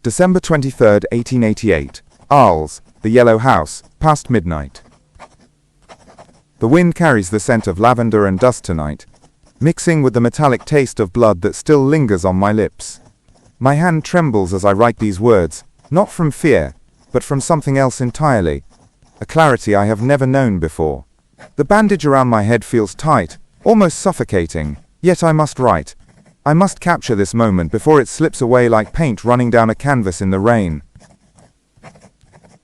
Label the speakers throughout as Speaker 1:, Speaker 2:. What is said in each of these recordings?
Speaker 1: December 23rd, 1888. Arles, the yellow house, past midnight. The wind carries the scent of lavender and dust tonight, mixing with the metallic taste of blood that still lingers on my lips. My hand trembles as I write these words, not from fear, but from something else entirely, a clarity I have never known before. The bandage around my head feels tight, almost suffocating, yet I must write. I must capture this moment before it slips away like paint running down a canvas in the rain.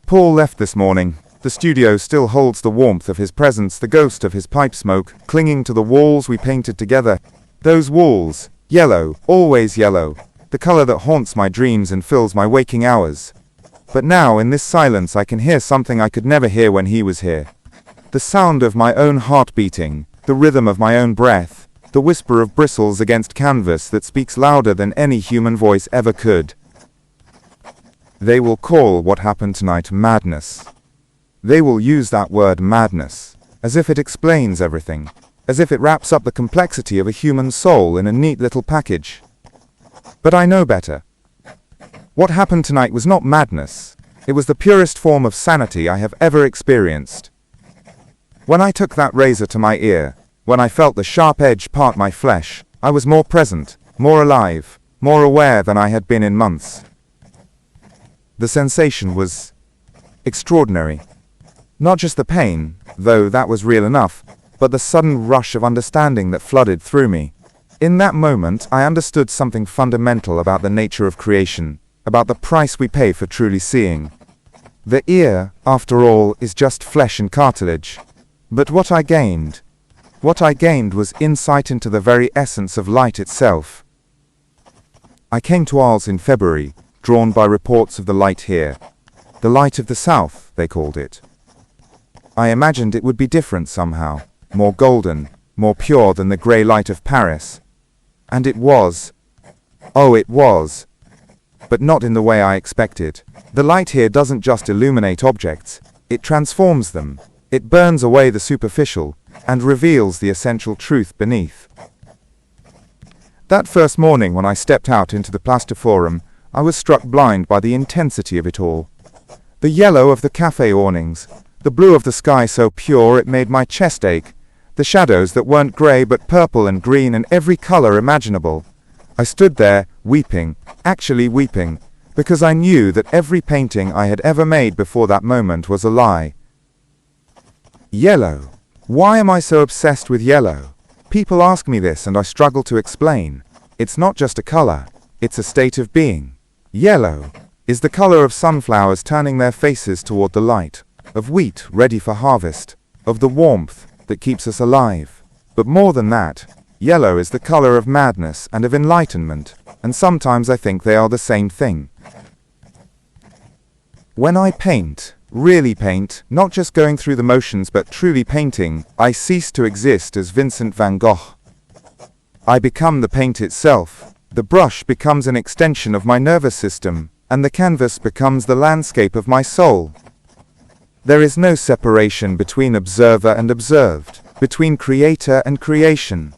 Speaker 1: Paul left this morning. The studio still holds the warmth of his presence, the ghost of his pipe smoke, clinging to the walls we painted together. Those walls, yellow, always yellow, the color that haunts my dreams and fills my waking hours. But now, in this silence, I can hear something I could never hear when he was here. The sound of my own heart beating, the rhythm of my own breath, the whisper of bristles against canvas that speaks louder than any human voice ever could. They will call what happened tonight madness. They will use that word madness, as if it explains everything, as if it wraps up the complexity of a human soul in a neat little package. But I know better. What happened tonight was not madness. It was the purest form of sanity I have ever experienced. When I took that razor to my ear, when I felt the sharp edge part my flesh, I was more present, more alive, more aware than I had been in months. The sensation was extraordinary. Not just the pain, though that was real enough, but the sudden rush of understanding that flooded through me. In that moment, I understood something fundamental about the nature of creation, about the price we pay for truly seeing. The ear, after all, is just flesh and cartilage. But what I gained was insight into the very essence of light itself. I came to Arles in February, drawn by reports of the light here. The light of the south, they called it. I imagined it would be different somehow, more golden, more pure than the grey light of Paris. And it was. Oh, it was. But not in the way I expected. The light here doesn't just illuminate objects, it transforms them. It burns away the superficial, and reveals the essential truth beneath. That first morning when I stepped out into the Place du Forum, I was struck blind by the intensity of it all. The yellow of the cafe awnings, the blue of the sky so pure it made my chest ache, the shadows that weren't grey but purple and green and every colour imaginable. I stood there, weeping, actually weeping, because I knew that every painting I had ever made before that moment was a lie. Yellow. Why am I so obsessed with yellow? People ask me this and I struggle to explain. It's not just a colour, it's a state of being. Yellow is the colour of sunflowers turning their faces toward the light, of wheat ready for harvest, of the warmth that keeps us alive. But more than that, yellow is the colour of madness and of enlightenment, and sometimes I think they are the same thing. When I paint, really paint, not just going through the motions but truly painting, I cease to exist as Vincent van Gogh. I become the paint itself. The brush becomes an extension of my nervous system, and the canvas becomes the landscape of my soul. There is no separation between observer and observed, between creator and creation.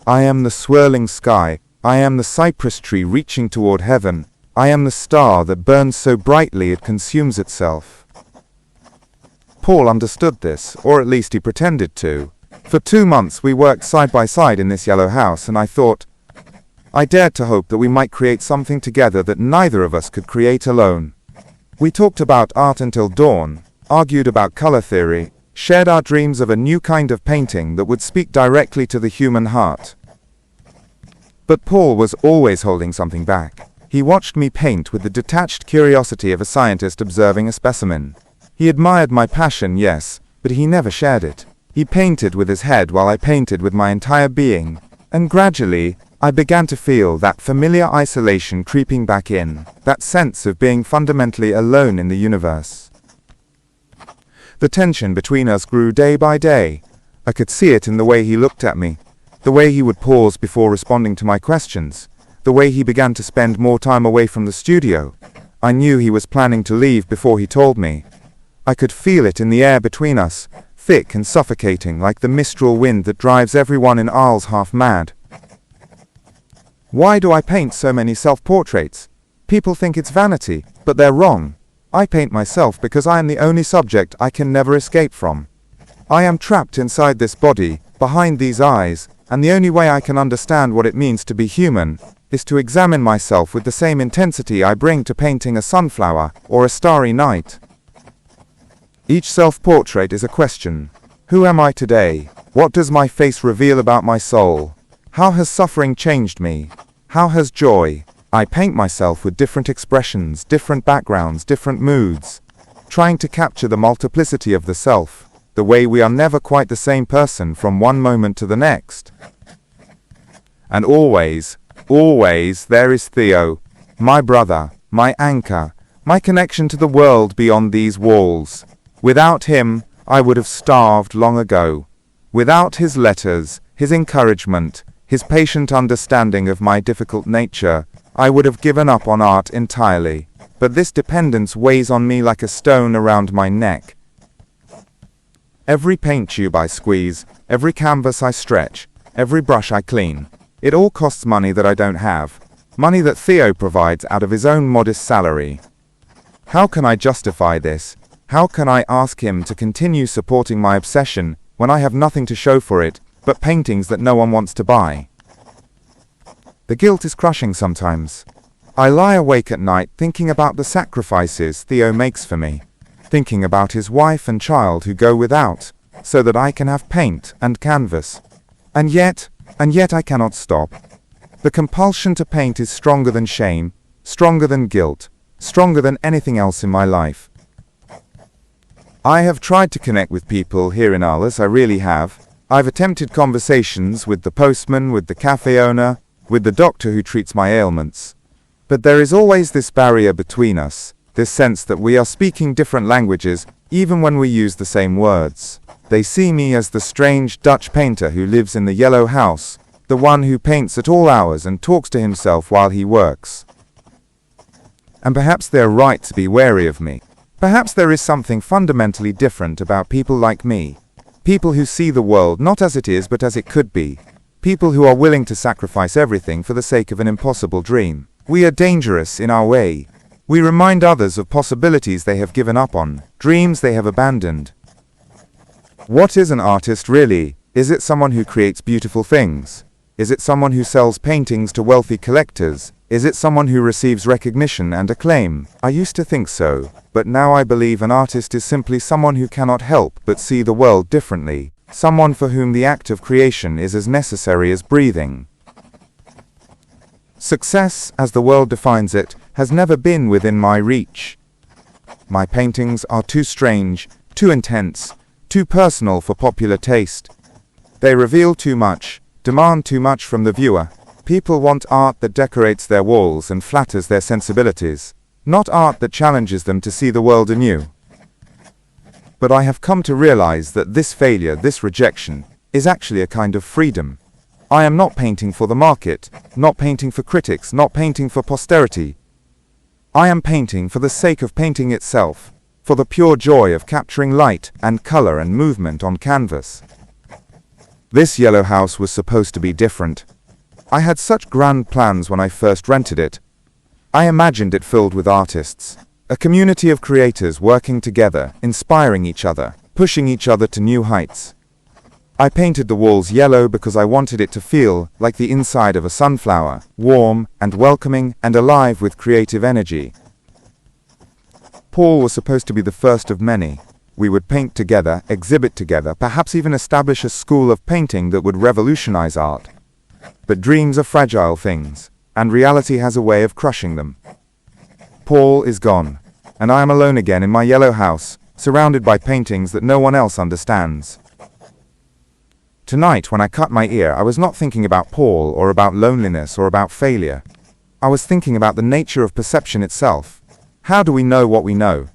Speaker 1: I am the swirling sky, I am the cypress tree reaching toward heaven, I am the star that burns so brightly it consumes itself. Paul understood this, or at least he pretended to. For 2 months we worked side by side in this yellow house, and I dared to hope that we might create something together that neither of us could create alone. We talked about art until dawn, argued about color theory, shared our dreams of a new kind of painting that would speak directly to the human heart. But Paul was always holding something back. He watched me paint with the detached curiosity of a scientist observing a specimen. He admired my passion, yes, but he never shared it. He painted with his head while I painted with my entire being, and gradually, I began to feel that familiar isolation creeping back in, that sense of being fundamentally alone in the universe. The tension between us grew day by day. I could see it in the way he looked at me, the way he would pause before responding to my questions, the way he began to spend more time away from the studio. I knew he was planning to leave before he told me. I could feel it in the air between us, thick and suffocating like the mistral wind that drives everyone in Arles half mad. Why do I paint so many self-portraits? People think it's vanity, but they're wrong. I paint myself because I am the only subject I can never escape from. I am trapped inside this body, behind these eyes, and the only way I can understand what it means to be human is to examine myself with the same intensity I bring to painting a sunflower or a starry night. Each self-portrait is a question. Who am I today? What does my face reveal about my soul? How has suffering changed me? How has joy? I paint myself with different expressions, different backgrounds, different moods, trying to capture the multiplicity of the self, the way we are never quite the same person from one moment to the next. And always, always there is Theo, my brother, my anchor, my connection to the world beyond these walls. Without him, I would have starved long ago. Without his letters, his encouragement, his patient understanding of my difficult nature, I would have given up on art entirely. But this dependence weighs on me like a stone around my neck. Every paint tube I squeeze, every canvas I stretch, every brush I clean, it all costs money that I don't have, money that Theo provides out of his own modest salary. How can I justify this? How can I ask him to continue supporting my obsession when I have nothing to show for it but paintings that no one wants to buy? The guilt is crushing sometimes. I lie awake at night thinking about the sacrifices Theo makes for me, thinking about his wife and child who go without, so that I can have paint and canvas. And yet I cannot stop. The compulsion to paint is stronger than shame, stronger than guilt, stronger than anything else in my life. I have tried to connect with people here in Arles, I really have. I've attempted conversations with the postman, with the cafe owner, with the doctor who treats my ailments. But there is always this barrier between us, this sense that we are speaking different languages, even when we use the same words. They see me as the strange Dutch painter who lives in the yellow house, the one who paints at all hours and talks to himself while he works. And perhaps they're right to be wary of me. Perhaps there is something fundamentally different about people like me. People who see the world not as it is but as it could be. People who are willing to sacrifice everything for the sake of an impossible dream. We are dangerous in our way. We remind others of possibilities they have given up on, dreams they have abandoned. What is an artist really? Is it someone who creates beautiful things? Is it someone who sells paintings to wealthy collectors? Is it someone who receives recognition and acclaim? I used to think so, but now I believe an artist is simply someone who cannot help but see the world differently, someone for whom the act of creation is as necessary as breathing. Success, as the world defines it, has never been within my reach. My paintings are too strange, too intense, too personal for popular taste. They reveal too much, demand too much from the viewer. People want art that decorates their walls and flatters their sensibilities, not art that challenges them to see the world anew. But I have come to realize that this failure, this rejection, is actually a kind of freedom. I am not painting for the market, not painting for critics, not painting for posterity. I am painting for the sake of painting itself, for the pure joy of capturing light and color and movement on canvas. This yellow house was supposed to be different. I had such grand plans when I first rented it. I imagined it filled with artists, a community of creators working together, inspiring each other, pushing each other to new heights. I painted the walls yellow because I wanted it to feel like the inside of a sunflower, warm and welcoming and alive with creative energy. Paul was supposed to be the first of many. We would paint together, exhibit together, perhaps even establish a school of painting that would revolutionize art. But dreams are fragile things, and reality has a way of crushing them. Paul is gone, and I am alone again in my yellow house, surrounded by paintings that no one else understands. Tonight, when I cut my ear, I was not thinking about Paul, or about loneliness, or about failure. I was thinking about the nature of perception itself. How do we know what we know?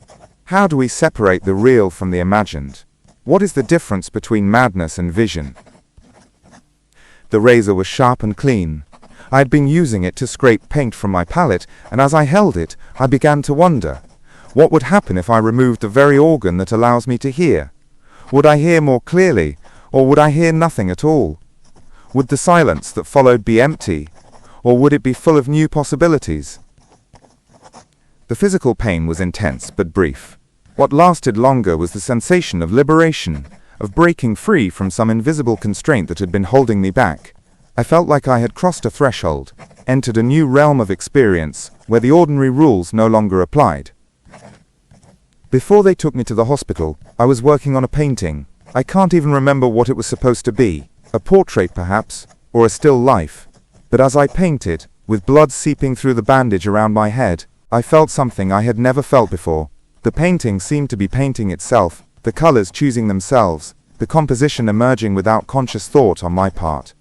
Speaker 1: How do we separate the real from the imagined? What is the difference between madness and vision? The razor was sharp and clean. I had been using it to scrape paint from my palette, and as I held it, I began to wonder, what would happen if I removed the very organ that allows me to hear? Would I hear more clearly, or would I hear nothing at all? Would the silence that followed be empty, or would it be full of new possibilities? The physical pain was intense but brief. What lasted longer was the sensation of liberation, of breaking free from some invisible constraint that had been holding me back. I felt like I had crossed a threshold, entered a new realm of experience, where the ordinary rules no longer applied. Before they took me to the hospital, I was working on a painting. I can't even remember what it was supposed to be, a portrait perhaps, or a still life. But as I painted, with blood seeping through the bandage around my head, I felt something I had never felt before. The painting seemed to be painting itself, the colors choosing themselves, the composition emerging without conscious thought on my part.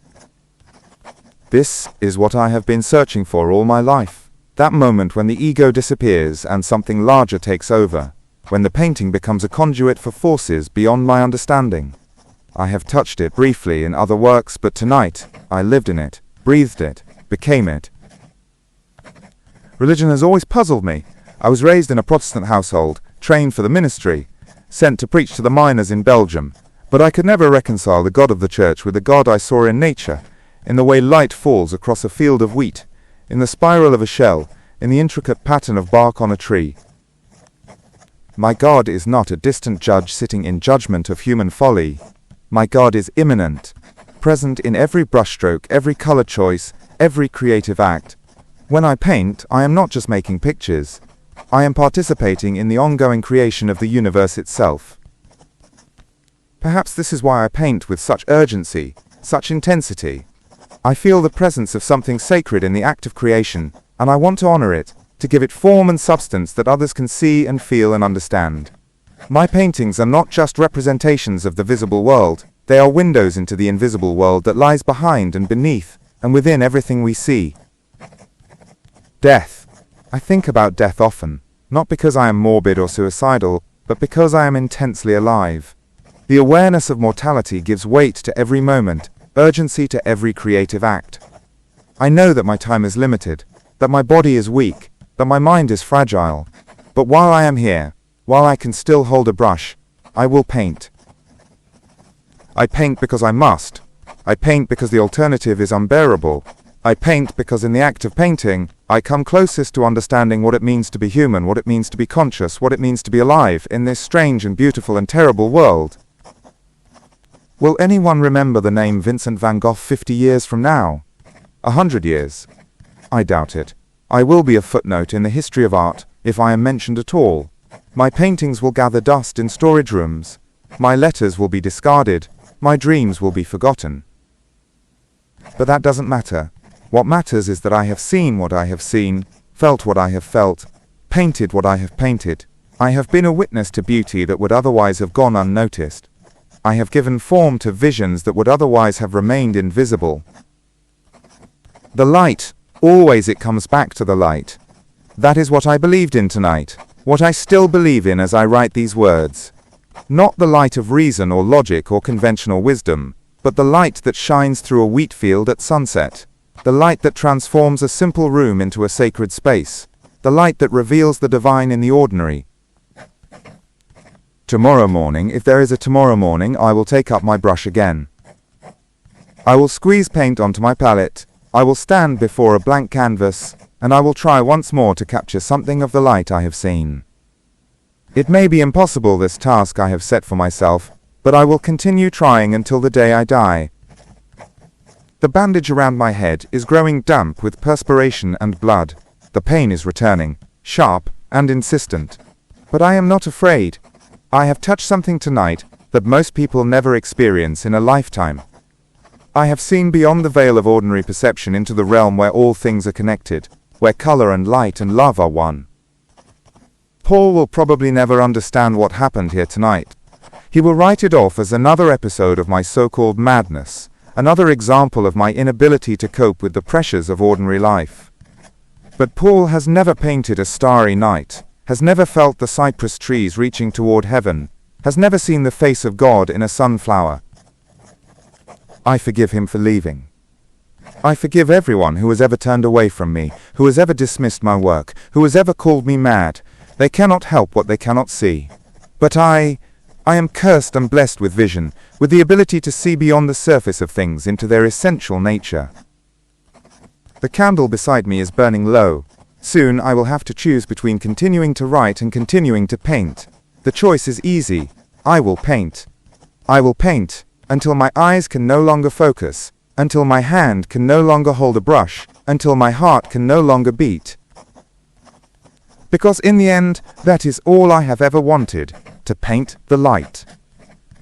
Speaker 1: This is what I have been searching for all my life. That moment when the ego disappears and something larger takes over. When the painting becomes a conduit for forces beyond my understanding. I have touched it briefly in other works, but tonight, I lived in it, breathed it, became it. Religion has always puzzled me. I was raised in a Protestant household, trained for the ministry, sent to preach to the miners in Belgium, but I could never reconcile the God of the church with the God I saw in nature, in the way light falls across a field of wheat, in the spiral of a shell, in the intricate pattern of bark on a tree. My God is not a distant judge sitting in judgment of human folly. My God is immanent, present in every brushstroke, every color choice, every creative act. When I paint, I am not just making pictures. I am participating in the ongoing creation of the universe itself. Perhaps this is why I paint with such urgency, such intensity. I feel the presence of something sacred in the act of creation, and I want to honor it, to give it form and substance that others can see and feel and understand. My paintings are not just representations of the visible world, they are windows into the invisible world that lies behind and beneath, and within everything we see. Death. I think about death often, not because I am morbid or suicidal, but because I am intensely alive. The awareness of mortality gives weight to every moment, urgency to every creative act. I know that my time is limited, that my body is weak, that my mind is fragile. But while I am here, while I can still hold a brush, I will paint. I paint because I must. I paint because the alternative is unbearable. I paint because in the act of painting, I come closest to understanding what it means to be human, what it means to be conscious, what it means to be alive in this strange and beautiful and terrible world. Will anyone remember the name Vincent van Gogh 50 years from now? 100 years? I doubt it. I will be a footnote in the history of art, if I am mentioned at all. My paintings will gather dust in storage rooms. My letters will be discarded. My dreams will be forgotten. But that doesn't matter. What matters is that I have seen what I have seen, felt what I have felt, painted what I have painted. I have been a witness to beauty that would otherwise have gone unnoticed. I have given form to visions that would otherwise have remained invisible. The light. Always it comes back to the light. That is what I believed in tonight, what I still believe in as I write these words. Not the light of reason or logic or conventional wisdom, but the light that shines through a wheat field at sunset. The light that transforms a simple room into a sacred space. The light that reveals the divine in the ordinary. Tomorrow morning, if there is a tomorrow morning, I will take up my brush again. I will squeeze paint onto my palette. I will stand before a blank canvas, and I will try once more to capture something of the light I have seen. It may be impossible, this task I have set for myself, but I will continue trying until the day I die. The bandage around my head is growing damp with perspiration and blood. The pain is returning, sharp and insistent. But I am not afraid. I have touched something tonight that most people never experience in a lifetime. I have seen beyond the veil of ordinary perception into the realm where all things are connected, where color and light and love are one. Paul will probably never understand what happened here tonight. He will write it off as another episode of my so-called madness, another example of my inability to cope with the pressures of ordinary life. But Paul has never painted a starry night, has never felt the cypress trees reaching toward heaven, has never seen the face of God in a sunflower. I forgive him for leaving. I forgive everyone who has ever turned away from me, who has ever dismissed my work, who has ever called me mad. They cannot help what they cannot see. But I am cursed and blessed with vision, with the ability to see beyond the surface of things into their essential nature. The candle beside me is burning low. Soon I will have to choose between continuing to write and continuing to paint. The choice is easy. I will paint. I will paint until my eyes can no longer focus, until my hand can no longer hold a brush, until my heart can no longer beat. Because in the end, that is all I have ever wanted, to paint the light.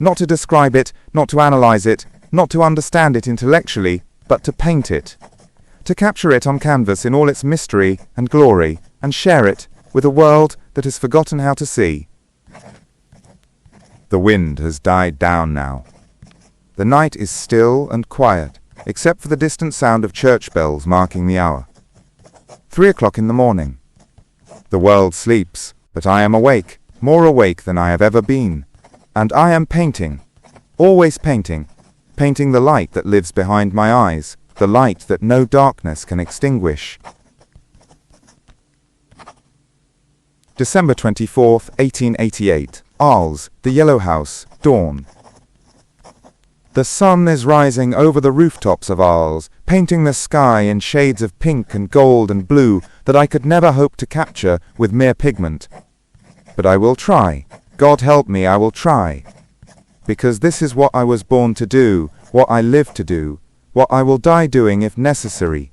Speaker 1: Not to describe it, not to analyze it, not to understand it intellectually, but to paint it. To capture it on canvas in all its mystery and glory, and share it with a world that has forgotten how to see. The wind has died down now. The night is still and quiet, except for the distant sound of church bells marking the hour. 3 o'clock in the morning. The world sleeps, but I am awake, more awake than I have ever been. And I am painting, always painting, painting the light that lives behind my eyes, the light that no darkness can extinguish. December 24th, 1888. Arles, the Yellow House, dawn. The sun is rising over the rooftops of Arles, painting the sky in shades of pink and gold and blue that I could never hope to capture with mere pigment. But I will try. God help me, I will try. Because this is what I was born to do, what I live to do, what I will die doing if necessary.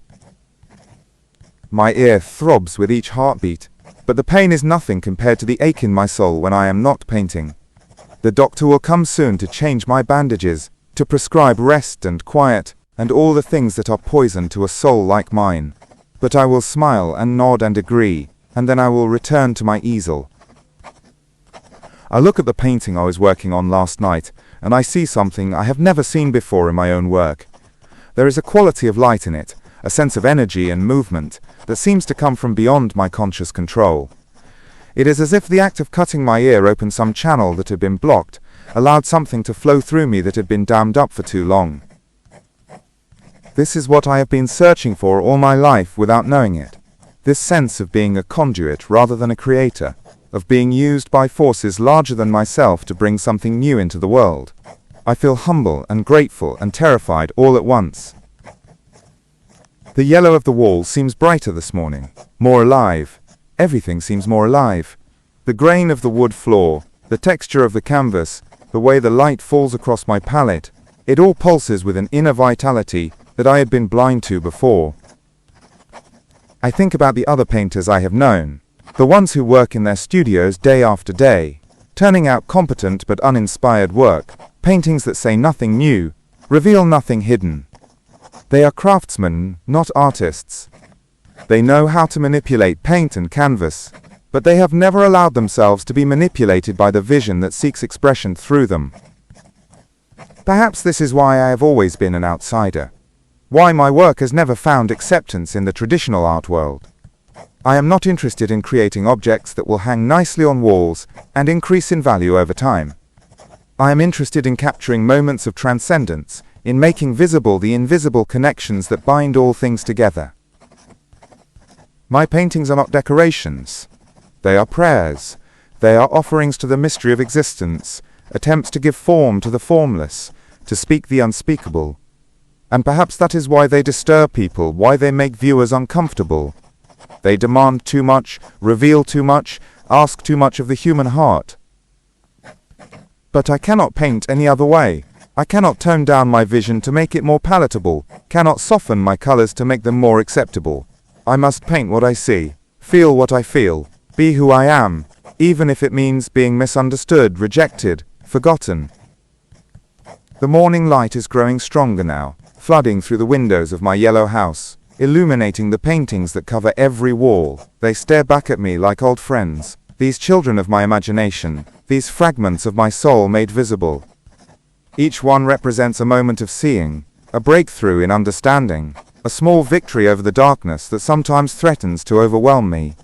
Speaker 1: My ear throbs with each heartbeat, but the pain is nothing compared to the ache in my soul when I am not painting. The doctor will come soon to change my bandages, to prescribe rest and quiet, and all the things that are poison to a soul like mine. But I will smile and nod and agree, and then I will return to my easel. I look at the painting I was working on last night, and I see something I have never seen before in my own work. There is a quality of light in it, a sense of energy and movement, that seems to come from beyond my conscious control. It is as if the act of cutting my ear opened some channel that had been blocked, allowed something to flow through me that had been dammed up for too long. This is what I have been searching for all my life without knowing it. This sense of being a conduit rather than a creator, of being used by forces larger than myself to bring something new into the world. I feel humble and grateful and terrified all at once. The yellow of the wall seems brighter this morning, more alive. Everything seems more alive. The grain of the wood floor, the texture of the canvas, the way the light falls across my palette, it all pulses with an inner vitality that I had been blind to before. I think about the other painters I have known, the ones who work in their studios day after day, turning out competent but uninspired work, paintings that say nothing new, reveal nothing hidden. They are craftsmen, not artists. They know how to manipulate paint and canvas, but they have never allowed themselves to be manipulated by the vision that seeks expression through them. Perhaps this is why I have always been an outsider, why my work has never found acceptance in the traditional art world. I am not interested in creating objects that will hang nicely on walls and increase in value over time. I am interested in capturing moments of transcendence, in making visible the invisible connections that bind all things together. My paintings are not decorations. They are prayers. They are offerings to the mystery of existence, attempts to give form to the formless, to speak the unspeakable. And perhaps that is why they disturb people, why they make viewers uncomfortable. They demand too much, reveal too much, ask too much of the human heart. But I cannot paint any other way. I cannot tone down my vision to make it more palatable, cannot soften my colors to make them more acceptable. I must paint what I see, feel what I feel, be who I am, even if it means being misunderstood, rejected, forgotten. The morning light is growing stronger now, flooding through the windows of my yellow house, illuminating the paintings that cover every wall. They stare back at me like old friends, these children of my imagination, these fragments of my soul made visible. Each one represents a moment of seeing, a breakthrough in understanding, a small victory over the darkness that sometimes threatens to overwhelm me.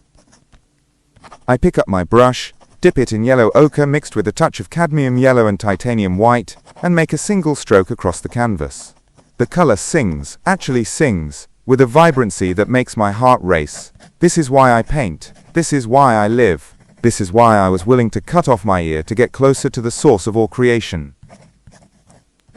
Speaker 1: I pick up my brush, dip it in yellow ochre mixed with a touch of cadmium yellow and titanium white, and make a single stroke across the canvas. The color sings, actually sings, with a vibrancy that makes my heart race. This is why I paint. This is why I live. This is why I was willing to cut off my ear to get closer to the source of all creation.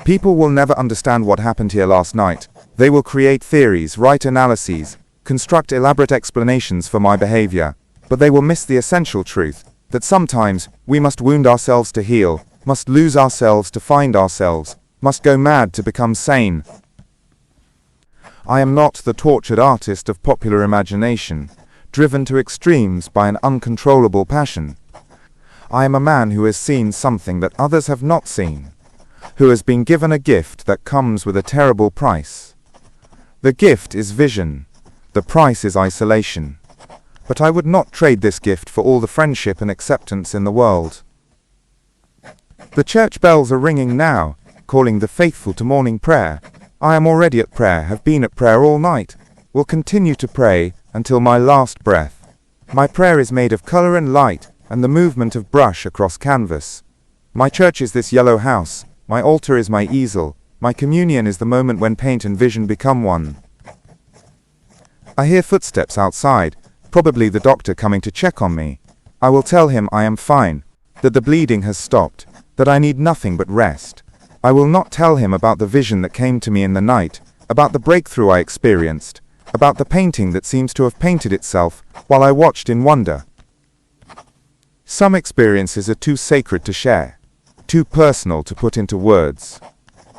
Speaker 1: People will never understand what happened here last night. They will create theories, write analyses, construct elaborate explanations for my behavior, but they will miss the essential truth, that sometimes we must wound ourselves to heal, must lose ourselves to find ourselves, must go mad to become sane. I am not the tortured artist of popular imagination, driven to extremes by an uncontrollable passion. I am a man who has seen something that others have not seen, who has been given a gift that comes with a terrible price. The gift is vision, the price is isolation. But I would not trade this gift for all the friendship and acceptance in the world. The church bells are ringing now, calling the faithful to morning prayer. I am already at prayer, have been at prayer all night, will continue to pray until my last breath. My prayer is made of color and light, and the movement of brush across canvas. My church is this yellow house, my altar is my easel, my communion is the moment when paint and vision become one. I hear footsteps outside, probably the doctor coming to check on me. I will tell him I am fine, that the bleeding has stopped, that I need nothing but rest. I will not tell him about the vision that came to me in the night, about the breakthrough I experienced, about the painting that seems to have painted itself while I watched in wonder. Some experiences are too sacred to share, too personal to put into words.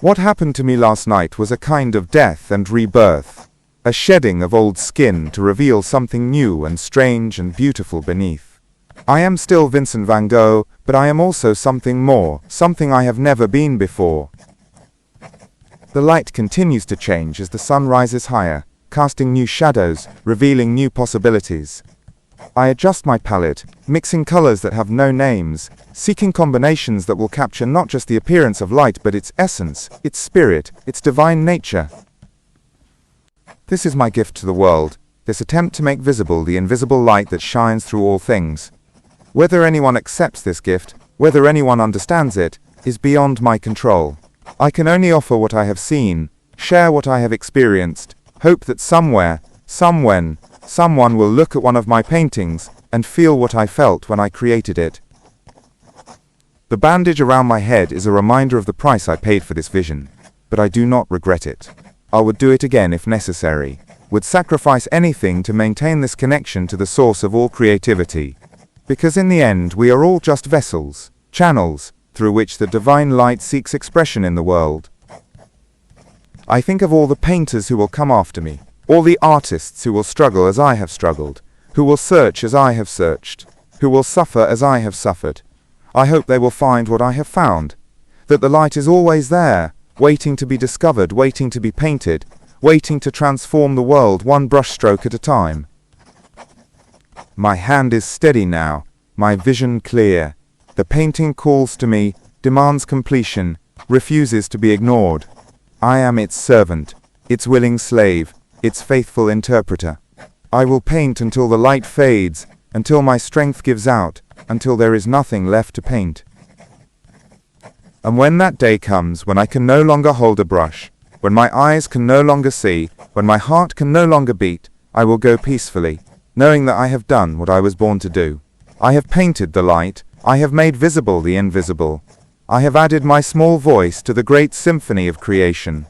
Speaker 1: What happened to me last night was a kind of death and rebirth, a shedding of old skin to reveal something new and strange and beautiful beneath. I am still Vincent van Gogh, but I am also something more, something I have never been before. The light continues to change as the sun rises higher, casting new shadows, revealing new possibilities. I adjust my palette, mixing colors that have no names, seeking combinations that will capture not just the appearance of light but its essence, its spirit, its divine nature. This is my gift to the world, this attempt to make visible the invisible light that shines through all things. Whether anyone accepts this gift, whether anyone understands it, is beyond my control. I can only offer what I have seen, share what I have experienced, hope that somewhere, somewhen, someone will look at one of my paintings and feel what I felt when I created it. The bandage around my head is a reminder of the price I paid for this vision, but I do not regret it. I would do it again if necessary, would sacrifice anything to maintain this connection to the source of all creativity. Because in the end we are all just vessels, channels, through which the divine light seeks expression in the world. I think of all the painters who will come after me, all the artists who will struggle as I have struggled, who will search as I have searched, who will suffer as I have suffered. I hope they will find what I have found, that the light is always there, waiting to be discovered, waiting to be painted, waiting to transform the world one brushstroke at a time. My hand is steady now, my vision clear. The painting calls to me, demands completion, refuses to be ignored. I am its servant, its willing slave, its faithful interpreter. I will paint until the light fades, until my strength gives out, until there is nothing left to paint. And when that day comes, when I can no longer hold a brush, when my eyes can no longer see, when my heart can no longer beat, I will go peacefully, knowing that I have done what I was born to do. I have painted the light, I have made visible the invisible. I have added my small voice to the great symphony of creation.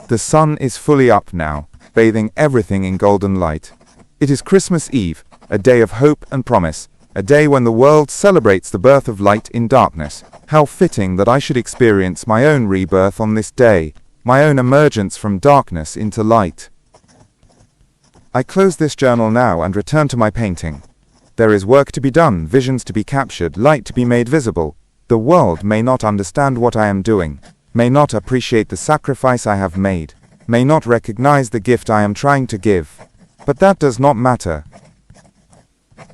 Speaker 1: The sun is fully up now, bathing everything in golden light. It is Christmas Eve, a day of hope and promise, a day when the world celebrates the birth of light in darkness. How fitting that I should experience my own rebirth on this day, my own emergence from darkness into light. I close this journal now and return to my painting. There is work to be done, visions to be captured, light to be made visible. The world may not understand what I am doing, may not appreciate the sacrifice I have made, may not recognize the gift I am trying to give. But that does not matter.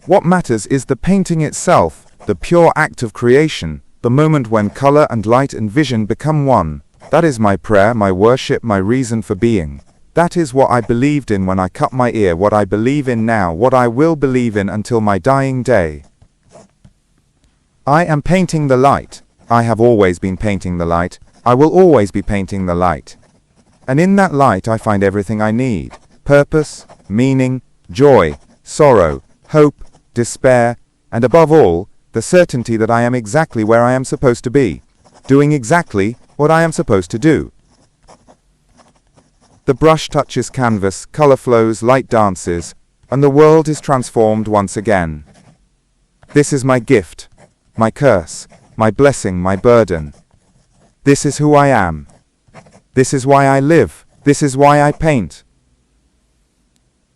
Speaker 1: What matters is the painting itself, the pure act of creation, the moment when color and light and vision become one. That is my prayer, my worship, my reason for being. That is what I believed in when I cut my ear, what I believe in now, what I will believe in until my dying day. I am painting the light. I have always been painting the light. I will always be painting the light. And in that light I find everything I need. Purpose, meaning, joy, sorrow, hope, despair, and above all, the certainty that I am exactly where I am supposed to be, doing exactly what I am supposed to do. The brush touches canvas, color flows, light dances, and the world is transformed once again. This is my gift, my curse, my blessing, my burden. This is who I am. This is why I live. This is why I paint.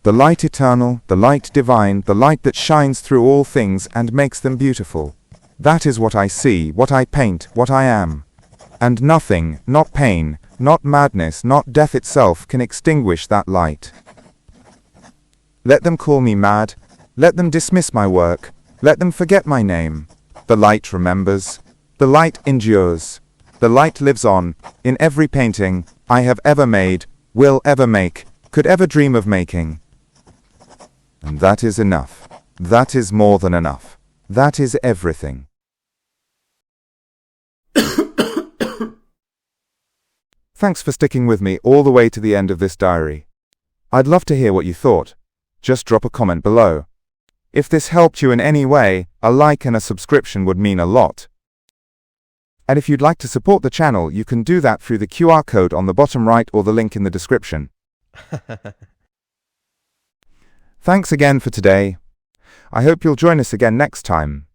Speaker 1: The light eternal, the light divine, the light that shines through all things and makes them beautiful. That is what I see, what I paint, what I am. And nothing, not pain, not madness, not death itself can extinguish that light. Let them call me mad. Let them dismiss my work. Let them forget my name. The light remembers. The light endures. The light lives on, in every painting I have ever made, will ever make, could ever dream of making. And that is enough. That is more than enough. That is everything. Thanks for sticking with me all the way to the end of this diary. I'd love to hear what you thought. Just drop a comment below. If this helped you in any way, a like and a subscription would mean a lot. And if you'd like to support the channel, you can do that through the QR code on the bottom right or the link in the description. Thanks again for today. I hope you'll join us again next time.